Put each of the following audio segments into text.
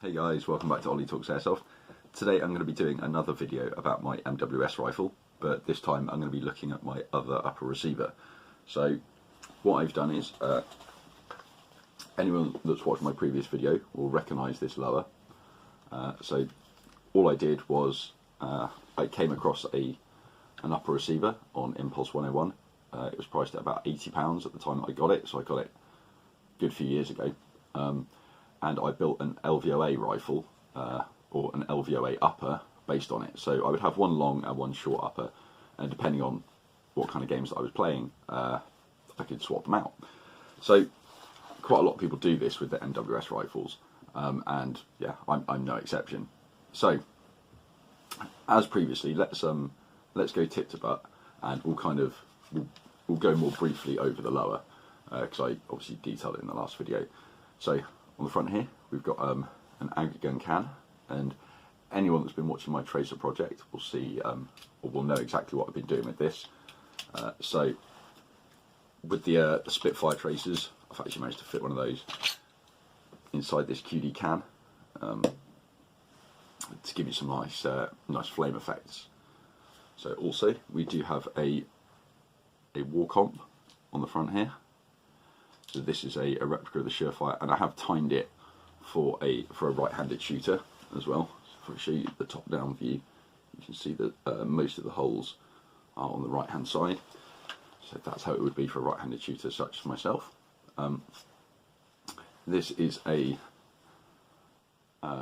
Hey guys, welcome back to Ollie Talks Airsoft. Today I'm going to be doing another video about my MWS rifle, but this time I'm going to be looking at my other upper receiver. So what I've done is, anyone that's watched my previous video will recognise this lower. So all I did was I came across an upper receiver on Impulse 101. It was priced at about £80 at the time that I got it, so I got it a good few years ago. And I built an LVOA rifle, or an LVOA upper, based on it. So I would have one long and one short upper, and depending on what kind of games that I was playing, I could swap them out. So quite a lot of people do this with the MWS rifles, and yeah, I'm no exception. So as previously, let's go tip to butt, and we'll go more briefly over the lower, because I obviously detailed it in the last video. So on the front here, we've got an AG gun can, and anyone that's been watching my tracer project will see, or will know exactly what I've been doing with this. So with the Spitfire tracers, I've actually managed to fit one of those inside this QD can to give you some nice flame effects. So also we do have a war comp on the front here. So this is a replica of the Surefire, and I have timed it for a right-handed shooter as well. So if I show you the top-down view, you can see that most of the holes are on the right-hand side. So that's how it would be for a right-handed shooter such as myself. This is a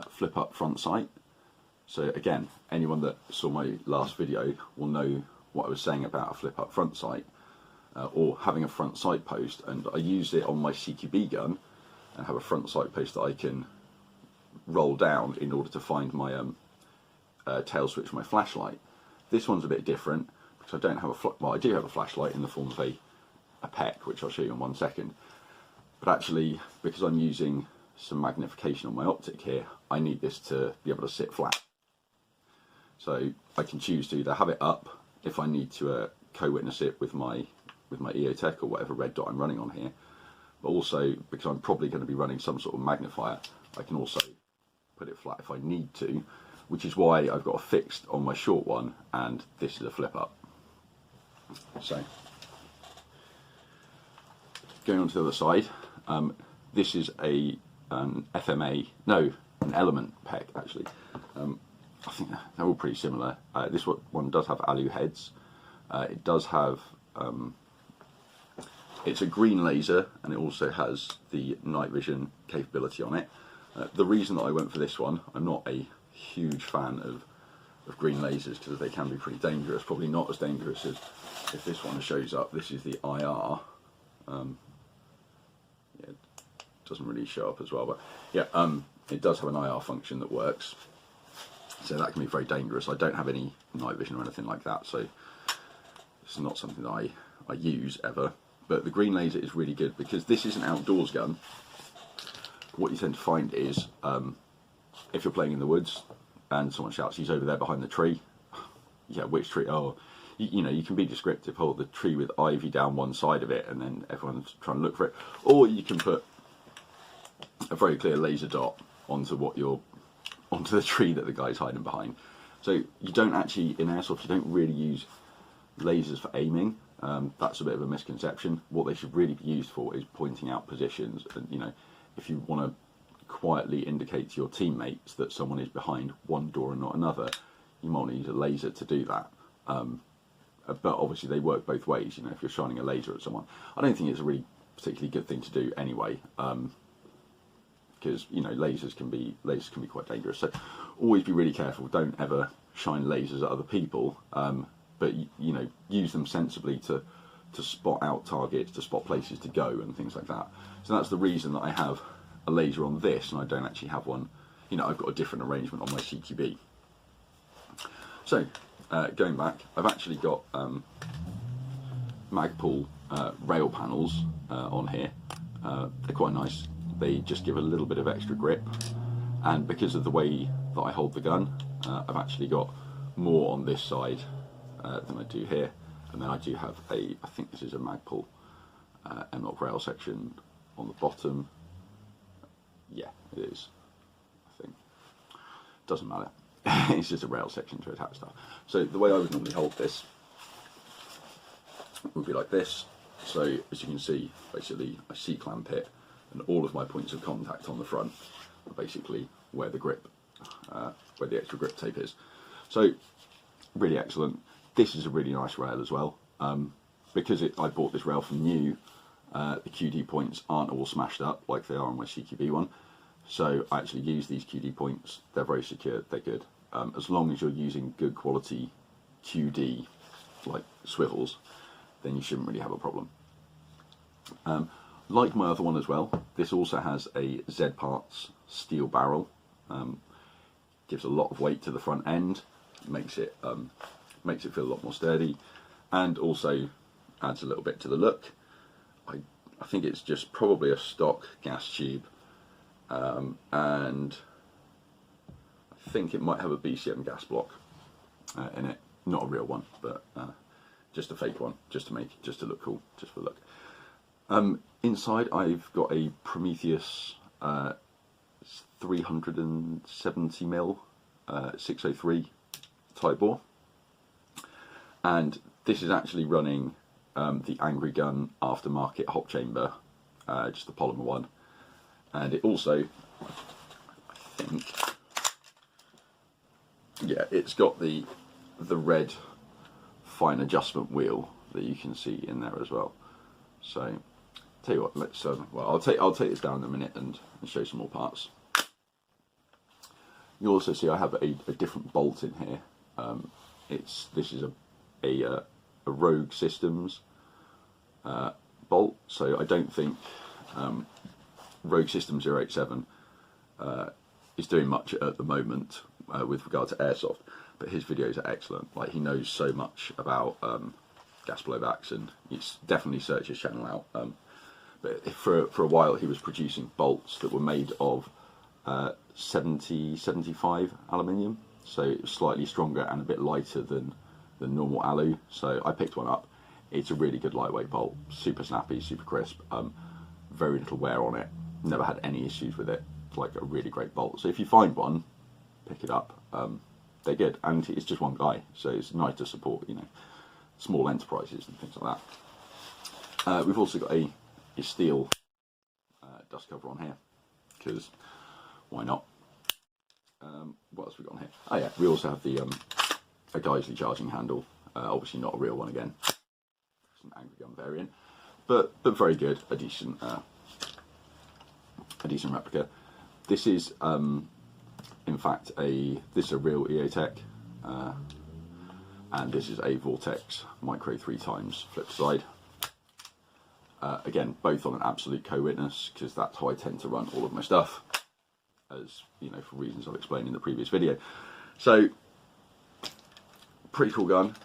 flip-up front sight. So again, anyone that saw my last video will know what I was saying about a flip-up front sight. Or having a front sight post, and I use it on my CQB gun and have a front sight post that I can roll down in order to find my tail switch for my flashlight. This one's a bit different because I don't have I do have a flashlight in the form of a PEC, which I'll show you in 1 second, but actually because I'm using some magnification on my optic here, I need this to be able to sit flat. So I can choose to either have it up if I need to co-witness it with my EOTech or whatever red dot I'm running on here, but also because I'm probably going to be running some sort of magnifier, I can also put it flat if I need to, which is why I've got a fixed on my short one, and this is a flip up. So going on to the other side, this is an element PEC actually. I think they're all pretty similar. This one does have alu heads. It does have it's a green laser, and it also has the night vision capability on it. The reason that I went for this one, I'm not a huge fan of green lasers because they can be pretty dangerous, probably not as dangerous as if this one shows up. This is the IR. Yeah, it doesn't really show up as well, but yeah, it does have an IR function that works, so that can be very dangerous. I don't have any night vision or anything like that, so it's not something that I use ever. But the green laser is really good because this is an outdoors gun. What you tend to find is, if you're playing in the woods and someone shouts, he's over there behind the tree. Yeah, which tree? Oh, you know, you can be descriptive. Oh, the tree with ivy down one side of it, and then everyone's trying to look for it. Or you can put a very clear laser dot onto the tree that the guy's hiding behind. So you don't actually, in airsoft, you don't really use lasers for aiming. That's a bit of a misconception. What they should really be used for is pointing out positions, and you know, if you want to quietly indicate to your teammates that someone is behind one door and not another, you might use a laser to do that. But obviously they work both ways. You know, if you're shining a laser at someone, I don't think it's a really particularly good thing to do anyway, because you know, lasers can be quite dangerous. So always be really careful. Don't ever shine lasers at other people. But you know, use them sensibly to spot out targets, to spot places to go and things like that. So that's the reason that I have a laser on this, and I don't actually have one. You know, I've got a different arrangement on my CQB. So going back, I've actually got Magpul rail panels on here. They're quite nice. They just give a little bit of extra grip, and because of the way that I hold the gun, I've actually got more on this side than I do here, and then I do have I think this is a Magpul M-Lok rail section on the bottom. Yeah, it is, I think. doesn't matter. It's just a rail section to attach stuff. So the way I would normally hold this would be like this. So as you can see, basically I C-clamp it, and all of my points of contact on the front are basically where the grip, where the extra grip tape is. So really excellent. This is a really nice rail as well. Because I bought this rail from new, the QD points aren't all smashed up like they are on my CQB one. So I actually use these QD points. They're very secure, they're good. As long as you're using good quality QD, like swivels, then you shouldn't really have a problem. Like my other one as well, this also has a Z parts steel barrel. Gives a lot of weight to the front end, makes it feel a lot more sturdy, and also adds a little bit to the look. I think it's just probably a stock gas tube, and I think it might have a B.C.M gas block in it. Not a real one, but just a fake one, just to look cool, just for look. Inside I've got a Prometheus 370mm 603 type bore, and this is actually running the Angry Gun aftermarket hop chamber, just the polymer one, and it also, I think, yeah, it's got the red fine adjustment wheel that you can see in there as well. So tell you what, let's well, I'll take this down in a minute and show some more parts. You'll also see I have a different bolt in here. This is a Rogue Systems bolt, so I don't think Rogue Systems 087 is doing much at the moment with regard to airsoft, but his videos are excellent. Like, he knows so much about gas blowbacks, and it's definitely search his channel out. But for a while he was producing bolts that were made of 75 aluminium, so it was slightly stronger and a bit lighter than normal alu. So I picked one up. It's a really good lightweight bolt, super snappy, super crisp, very little wear on it, never had any issues with it. It's like a really great bolt. So if you find one, pick it up. They're good, and it's just one guy, so it's nice to support, you know, small enterprises and things like that. We've also got a steel dust cover on here, because why not? What else have we got on here? Oh yeah, we also have the a Geissele charging handle, obviously not a real one again, it's an Angry Gun variant, but very good, a decent replica. This is in fact this is a real EOTech, and this is a Vortex Micro 3 times flip side. Again, both on an absolute co-witness, because that's how I tend to run all of my stuff, as you know, for reasons I've explained in the previous video. So, pretty cool gun.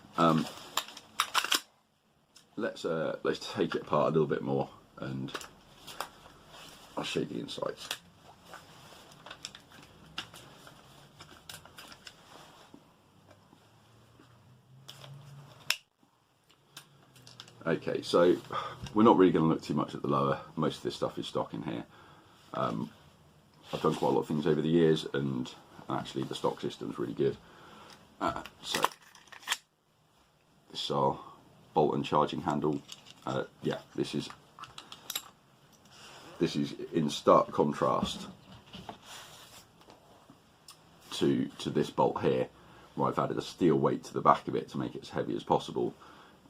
Let's take it apart a little bit more, and I'll show you the insides. Okay, so we're not really going to look too much at the lower. Most of this stuff is stock in here. I've done quite a lot of things over the years, and actually the stock system's really good. So this is our bolt and charging handle. Yeah, this is in stark contrast to this bolt here, where I've added a steel weight to the back of it to make it as heavy as possible.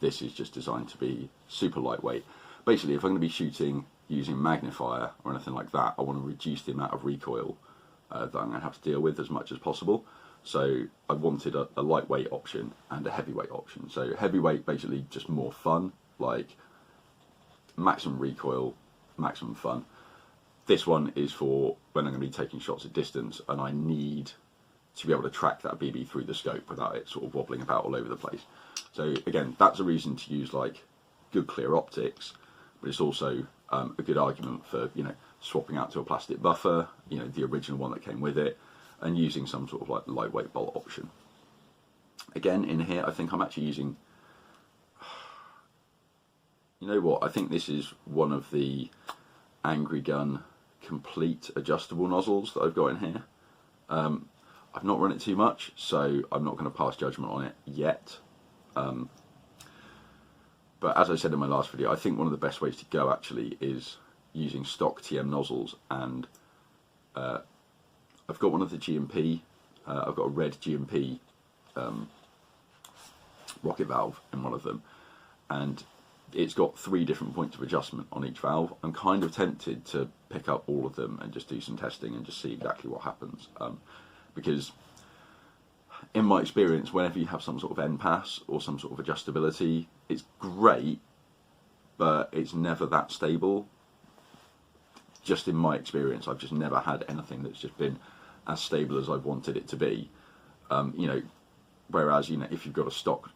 This is just designed to be super lightweight. Basically, if I'm going to be shooting using magnifier or anything like that, I want to reduce the amount of recoil that I'm going to have to deal with as much as possible. So I wanted a lightweight option and a heavyweight option. So heavyweight, basically just more fun, like maximum recoil, maximum fun. This one is for when I'm going to be taking shots at distance and I need to be able to track that BB through the scope without it sort of wobbling about all over the place. So again, that's a reason to use like good clear optics, but it's also a good argument for, you know, swapping out to a plastic buffer, you know, the original one that came with it, and using some sort of like lightweight bolt option. Again, in here, I think I'm actually using, you know what, I think this is one of the Angry Gun complete adjustable nozzles that I've got in here. I've not run it too much, so I'm not going to pass judgment on it yet. But as I said in my last video, I think one of the best ways to go actually is using stock TM nozzles, and I've got one of the GMP, I've got a red GMP rocket valve in one of them, and it's got 3 different points of adjustment on each valve. I'm kind of tempted to pick up all of them and just do some testing and just see exactly what happens, because in my experience, whenever you have some sort of end pass or some sort of adjustability, it's great, but it's never that stable. Just in my experience, I've just never had anything that's just been as stable as I've wanted it to be. You know, whereas, you know, if you've got a stock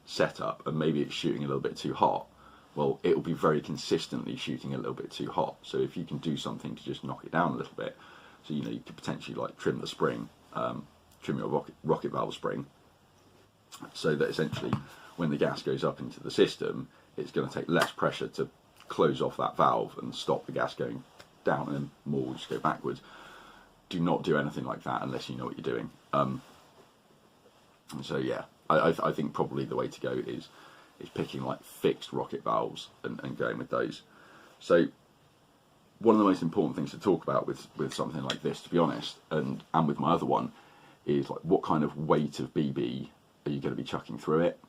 setup and maybe it's shooting a little bit too hot, well, it will be very consistently shooting a little bit too hot. So if you can do something to just knock it down a little bit, so, you know, you could potentially like trim the spring, trim your rocket valve spring, so that essentially when the gas goes up into the system, it's going to take less pressure to close off that valve and stop the gas going down, and then more will just go backwards. Do not do anything like that unless you know what you're doing. So yeah, I think probably the way to go is picking like fixed rocket valves and going with those. So one of the most important things to talk about with something like this, to be honest, and with my other one, is like what kind of weight of BB are you going to be chucking through it,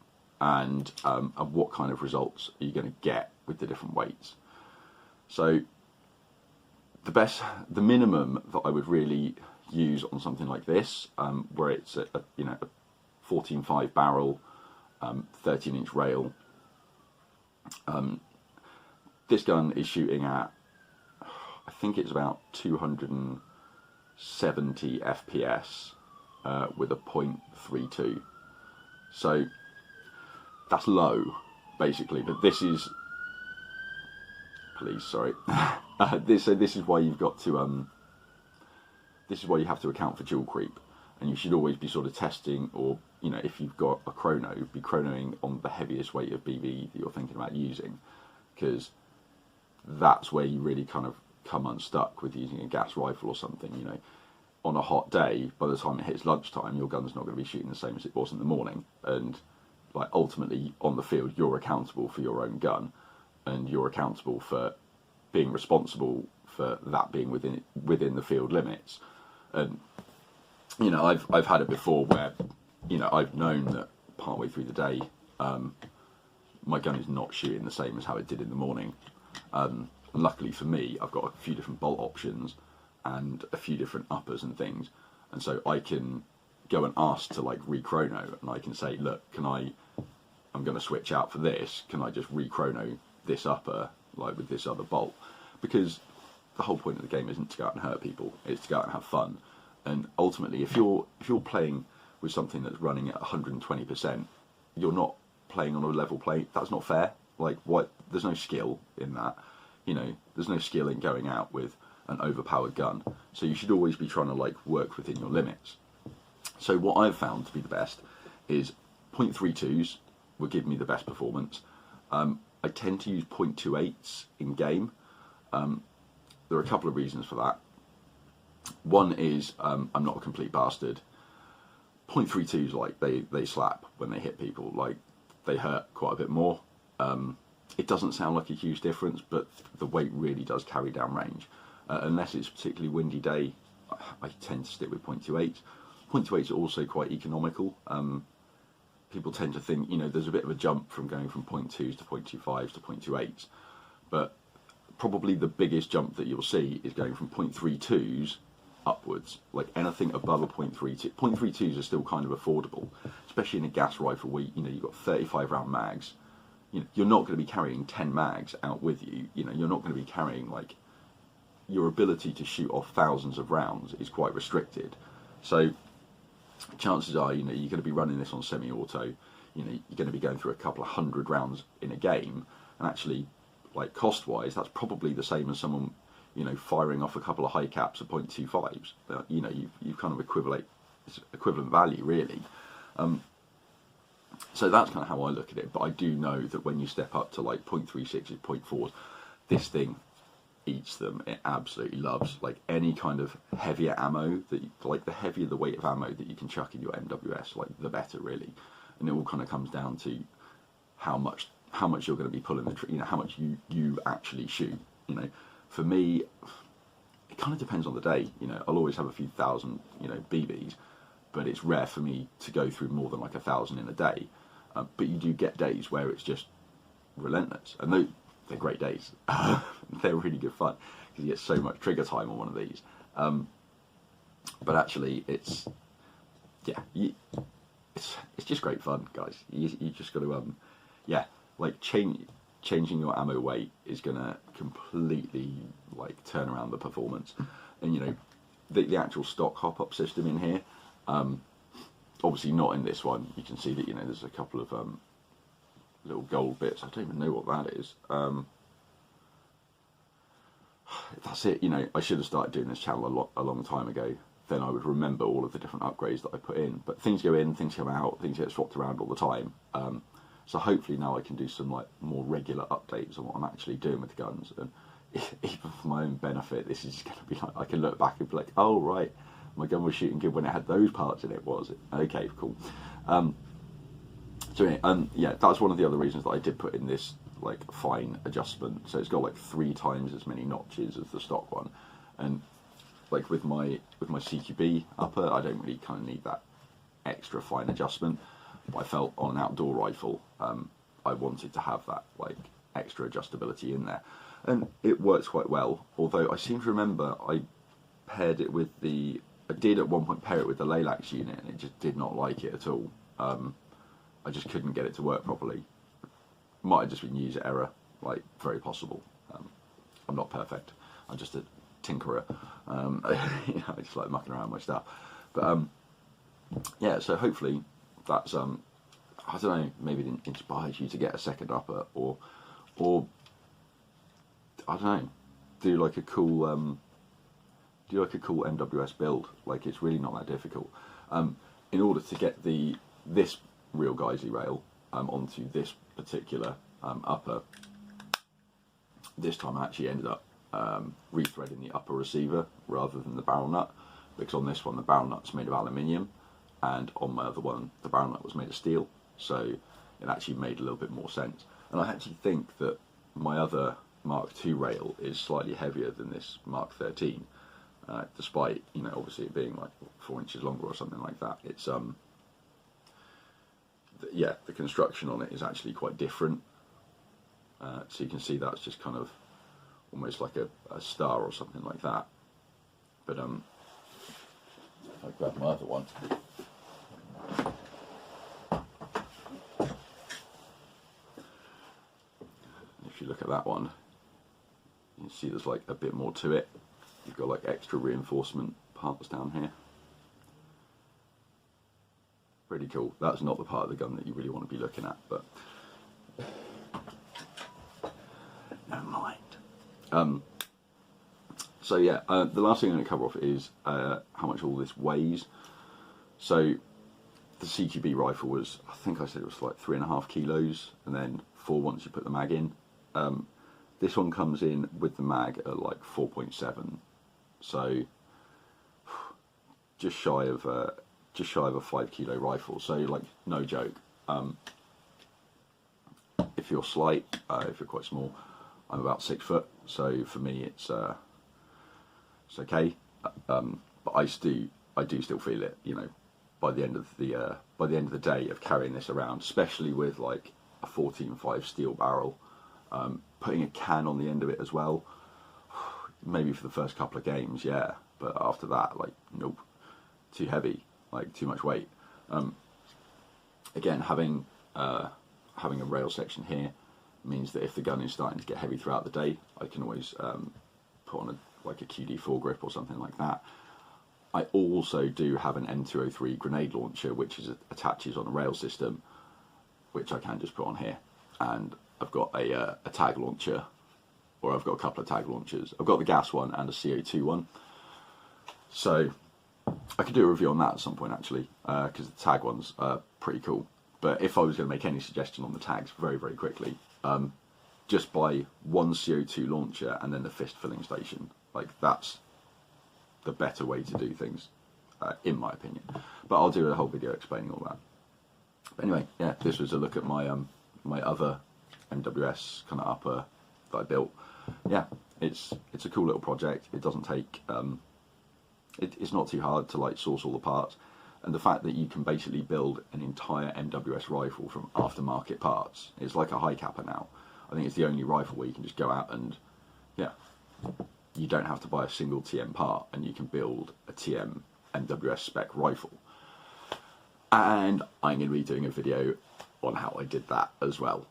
and what kind of results are you going to get with the different weights. So the minimum that I would really use on something like this, where it's a 14.5 barrel, 13-inch rail. This gun is shooting at, I think it's about 270 FPS with a .32. So that's low, basically. But this is, please, sorry. This is why you've got to this is why you have to account for dual creep, and you should always be sort of testing, or you know, if you've got a chrono, be chronoing on the heaviest weight of BB that you're thinking about using, because that's where you really kind of come unstuck with using a gas rifle or something. You know, on a hot day, by the time it hits lunchtime, your gun's not going to be shooting the same as it was in the morning, and like ultimately on the field, you're accountable for your own gun, and you're accountable for being responsible for that being within the field limits. And you know, I've had it before where, you know, I've known that partway through the day, my gun is not shooting the same as how it did in the morning. Luckily for me, I've got a few different bolt options and a few different uppers and things, and so I can go and ask to like re-chrono, and I can say, look, I'm going to switch out for this, can I just re-chrono this upper like with this other bolt? Because the whole point of the game isn't to go out and hurt people, it's to go out and have fun. And ultimately, if you're playing with something that's running at 120%, you're not playing on a level play. That's not fair. Like, what? There's no skill in that. You know, there's no skill in going out with an overpowered gun. So you should always be trying to like work within your limits. So what I've found to be the best is .32s will give me the best performance. I tend to use .28s in game. There are a couple of reasons for that. One is I'm not a complete bastard. .32s, like they slap when they hit people, like they hurt quite a bit more. It doesn't sound like a huge difference, but the weight really does carry down range. Unless it's a particularly windy day, I tend to stick with .28s. .28s are also quite economical. People tend to think, you know, there's a bit of a jump from going from .2s to .25s to .28s, but probably the biggest jump that you'll see is going from .32s upwards. Like anything above a .32. .32s are still kind of affordable, especially in a gas rifle where, you know, you've got 35 round mags. You know, you're not going to be carrying 10 mags out with you. You know, you're not going to be carrying, like, your ability to shoot off thousands of rounds is quite restricted. So chances are, you know, you're going to be running this on semi-auto. You know, you're going to be going through a couple of hundred rounds in a game, and actually, like, cost-wise, that's probably the same as someone, you know, firing off a couple of high caps at .25s. You know, you've kind of equivalent value, really. So that's kind of how I look at it. But I do know that when you step up to like .36s, .4s, this thing eats them. It absolutely loves, like, any kind of heavier ammo that like the heavier the weight of ammo that you can chuck in your MWS, like the better really. And it all kind of comes down to how much you're going to be pulling the how much you actually shoot. For me, it kind of depends on the day. I'll always have a few thousand BBs, but it's rare for me to go through more than like 1,000 in a day. But you do get days where it's just relentless, and they're great days. They're really good fun because you get so much trigger time on one of these. But actually, it's just great fun, guys. You just got to like changing your ammo weight is gonna completely like turn around the performance. And the actual stock hop-up system in here, obviously not in this one. You can see that there's a couple of little gold bits. I don't even know what that is. That's it. I should have started doing this channel a long time ago. Then I would remember all of the different upgrades that I put in. But things go in, things come out, things get swapped around all the time. So hopefully now I can do some like more regular updates on what I'm actually doing with guns. And even for my own benefit, this is going to be like, I can look back and be like, oh right, my gun was shooting good when it had those parts in it, was it? Okay, cool. So yeah, that's one of the other reasons that I did put in this like fine adjustment. So it's got like 3 times as many notches as the stock one, and like with my CQB upper, I don't really kind of need that extra fine adjustment. But I felt on an outdoor rifle, I wanted to have that like extra adjustability in there, and it works quite well. Although I seem to remember I paired it with I did at one point pair it with the Laylax unit, and it just did not like it at all. I just couldn't get it to work properly. Might have just been user error, like very possible. I'm not perfect. I'm just a tinkerer. I just like mucking around with my stuff. But yeah, so hopefully that's I don't know, maybe it inspires you to get a second upper, or I don't know, do like a cool MWS build. Like, it's really not that difficult. In order to get this real Geissele rail onto this particular upper, this time I actually ended up rethreading the upper receiver rather than the barrel nut, because on this one the barrel nut's made of aluminium, and on my other one the barrel nut was made of steel, so it actually made a little bit more sense. And I actually think that my other Mark II rail is slightly heavier than this Mark 13, despite obviously it being like 4 inches longer or something like that. It's yeah, the construction on it is actually quite different. So you can see that's just kind of almost like a star or something like that. But if I grab my other one, if you look at that one, you can see there's like a bit more to it. You've got like extra reinforcement parts down here. Pretty cool. That's not the part of the gun that you really want to be looking at, but never mind. So yeah, the last thing I'm going to cover off is how much all this weighs. So the CQB rifle was, I think I said it was like 3.5 kilos, and then 4 once you put the mag in. This one comes in with the mag at like 4.7, so just shy of a 5 kilo rifle. So like, no joke. If you're slight, if you're quite small, I'm about 6 foot, so for me it's okay. But I do still feel it, by the end of the day of carrying this around, especially with like a 14.5 steel barrel, putting a can on the end of it as well. Maybe for the first couple of games, yeah, but after that, like, nope, too heavy, like too much weight. Again, having a rail section here means that if the gun is starting to get heavy throughout the day, I can always put on like a QD foregrip or something like that. I also do have an M203 grenade launcher, which attaches on a rail system, which I can just put on here. And I've got a tag launcher, or I've got a couple of tag launchers. I've got the gas one and a CO2 one. So I could do a review on that at some point, actually, because the tag ones are pretty cool. But if I was going to make any suggestion on the tags very, very quickly, just buy one CO2 launcher and then the fist filling station. Like, that's the better way to do things, in my opinion. But I'll do a whole video explaining all that. But anyway, yeah, this was a look at my my other MWS kind of upper that I built. Yeah, it's a cool little project. It doesn't take it's not too hard to like source all the parts, and the fact that you can basically build an entire MWS rifle from aftermarket parts. It's like a high capper now. I think it's the only rifle where you can just go out and, yeah, you don't have to buy a single TM part, and you can build a TM MWS spec rifle. And I'm going to be doing a video on how I did that as well.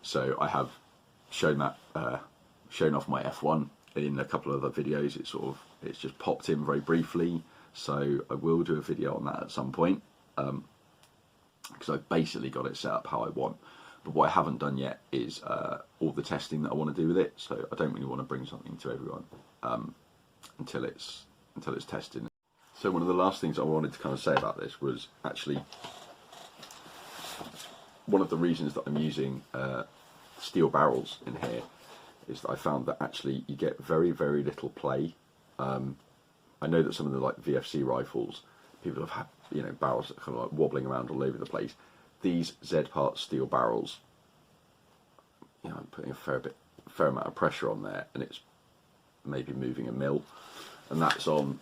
So I have shown that, shown off my F1 in a couple of other videos. It's just popped in very briefly. So I will do a video on that at some point, because I've basically got it set up how I want. But what I haven't done yet is all the testing that I want to do with it. So I don't really want to bring something to everyone until it's tested. So one of the last things I wanted to kind of say about this was actually one of the reasons that I'm using steel barrels in here is that I found that actually you get very, very little play. I know that some of the like VFC rifles, people have had, you know, barrels that are kind of like wobbling around all over the place. These Z part steel barrels, you know, I'm putting a fair amount of pressure on there, and it's maybe moving a mil, and that's on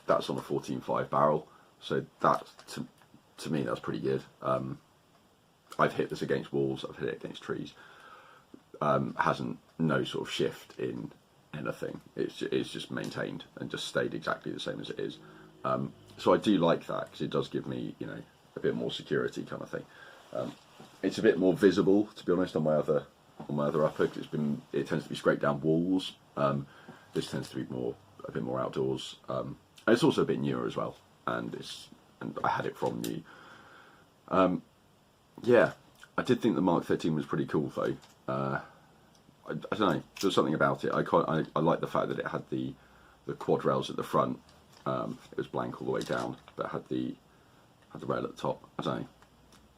a 14.5 barrel. So that to me that's pretty good. I've hit this against walls, I've hit it against trees. Hasn't no sort of shift in anything. It's just maintained and just stayed exactly the same as it is. So I do like that, because it does give me, you know, a bit more security kind of thing. It's a bit more visible, to be honest, on my other upper, because it tends to be scraped down walls. This tends to be a bit more outdoors, and it's also a bit newer as well. And I had it from new. Yeah, I did think the Mk13 was pretty cool though. I don't know, there's something about it. I like the fact that it had the quad rails at the front. It was blank all the way down, but it had the rail at the top. I don't know.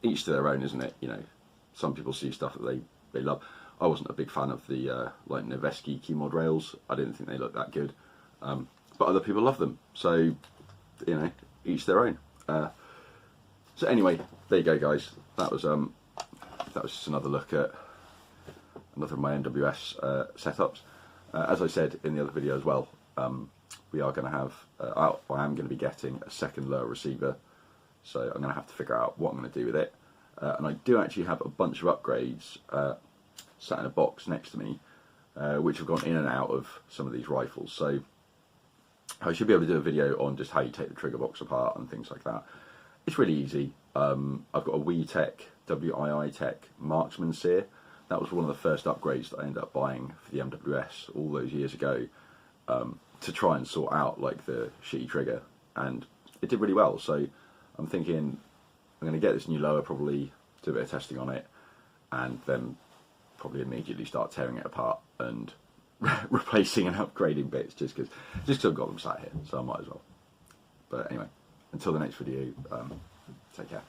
Each to their own, isn't it? You know, some people see stuff that they love. I wasn't a big fan of the like Noveski key mod rails. I didn't think they looked that good. But other people love them. So, you know, each their own. So anyway, there you go, guys. That was just another look at another of my MWS setups. As I said in the other video as well, we are going to have, I am going to be getting a second lower receiver, so I'm going to have to figure out what I'm going to do with it. And I do actually have a bunch of upgrades sat in a box next to me, which have gone in and out of some of these rifles. So I should be able to do a video on just how you take the trigger box apart and things like that. It's really easy. I've got a WII Tech Marksman Sear. That was one of the first upgrades that I ended up buying for the MWS all those years ago, to try and sort out like the shitty trigger, and it did really well. So I'm thinking I'm going to get this new lower, probably do a bit of testing on it, and then probably immediately start tearing it apart and replacing and upgrading bits, just because I've got them sat here, so I might as well. But anyway, until the next video, take care.